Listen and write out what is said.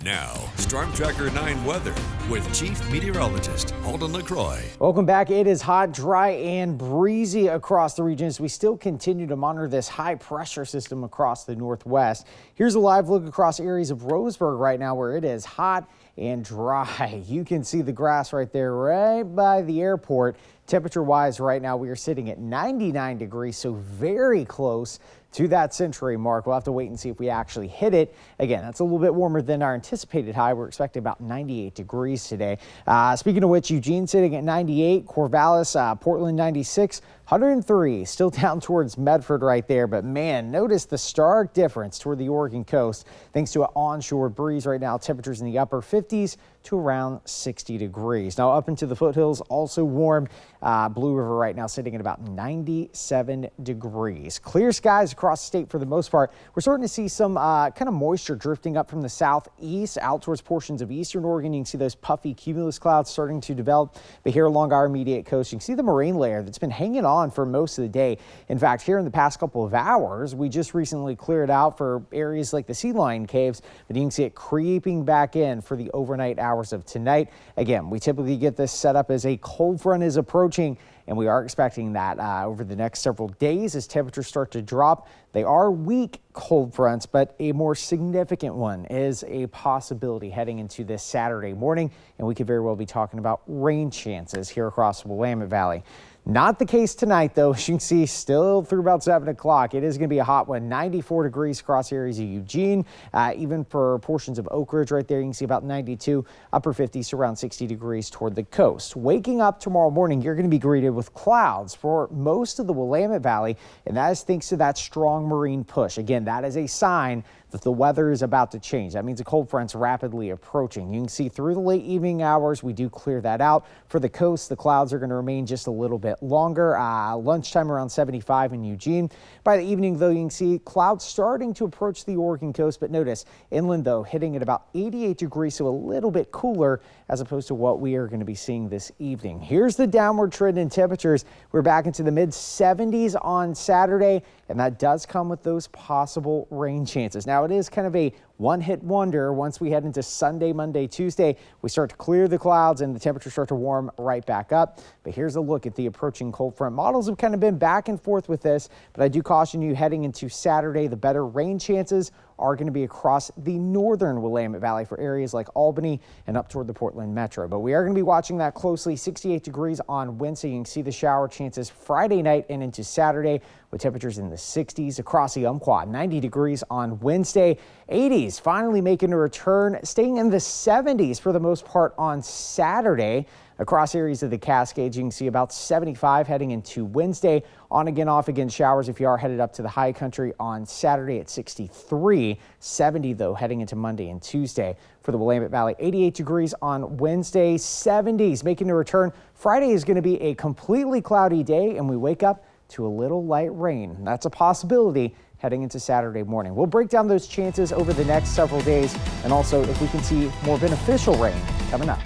Now, Storm Tracker 9 weather with Chief Meteorologist Holden LaCroix. Welcome back. It is hot, dry, and breezy across the region as we still continue to monitor this high pressure system across the northwest. Here's a live look across areas of Roseburg right now where it is hot and dry. You can see the grass right there right by the airport. Temperature wise right now we are sitting at 99 degrees, so very close to that century mark. We'll have to wait and see if we actually hit it. Again, that's a little bit warmer than our anticipated high. We're expecting about 98 degrees today. Speaking of which, Eugene sitting at 98, Corvallis, Portland 96, 103, still down towards Medford right there. But man, notice the stark difference toward the Oregon coast. Thanks to an onshore breeze right now, temperatures in the upper 50s to around 60 degrees. Now up into the foothills, also warm. Blue River right now sitting at about 97 degrees. Clear skies across the state for the most part. We're starting to see some kind of moisture drifting up from the southeast out towards portions of eastern Oregon. You can see those puffy cumulus clouds starting to develop. But here along our immediate coast, you can see the moraine layer that's been hanging on for most of the day. In fact, here in the past couple of hours, we just recently cleared out for areas like the Sea Lion Caves, but you can see it creeping back in for the overnight hours of tonight. Again, we typically get this set up as a cold front is approaching, and we are expecting that over the next several days as temperatures start to drop. They are weak cold fronts, but a more significant one is a possibility heading into this Saturday morning, and we could very well be talking about rain chances here across the Willamette Valley. Not the case tonight, though. As you can see, still through about 7 o'clock. It is going to be a hot one. 94 degrees across areas of Eugene. Even for portions of Oak Ridge right there, you can see about 92. Upper 50s to around 60 degrees toward the coast. Waking up tomorrow morning, you're going to be greeted with clouds for most of the Willamette Valley, and that is thanks to that strong marine push. Again, that is a sign that the weather is about to change. That means a cold front's rapidly approaching. You can see through the late evening hours, we do clear that out. For the coast, the clouds are going to remain just a little bit longer. Lunchtime around 75 in Eugene. By the evening, though, you can see clouds starting to approach the Oregon coast. But notice inland, though, hitting at about 88 degrees, so a little bit cooler as opposed to what we are going to be seeing this evening. Here's the downward trend in temperatures. We're back into the mid 70s on Saturday, and that does come with those possible rain chances. Now, it is kind of a one-hit wonder. Once we head into Sunday, Monday, Tuesday, we start to clear the clouds and the temperatures start to warm right back up. But here's a look at the approaching cold front. Models have kind of been back and forth with this, but I do caution you heading into Saturday, the better rain chances are going to be across the northern Willamette Valley for areas like Albany and up toward the Portland metro. But we are going to be watching that closely. 68 degrees on Wednesday. You can see the shower chances Friday night and into Saturday with temperatures in the 60s across the Umpqua. 90 degrees on Wednesday. 80s finally making a return, staying in the 70s for the most part on Saturday. Across areas of the Cascades, you can see about 75 heading into Wednesday. On again, off again showers if you are headed up to the high country on Saturday at 63. 70 though heading into Monday and Tuesday. For the Willamette Valley, 88 degrees on Wednesday. 70s making a return. Friday is going to be a completely cloudy day, and we wake up to a little light rain. That's a possibility heading into Saturday morning. We'll break down those chances over the next several days, and also if we can see more beneficial rain coming up.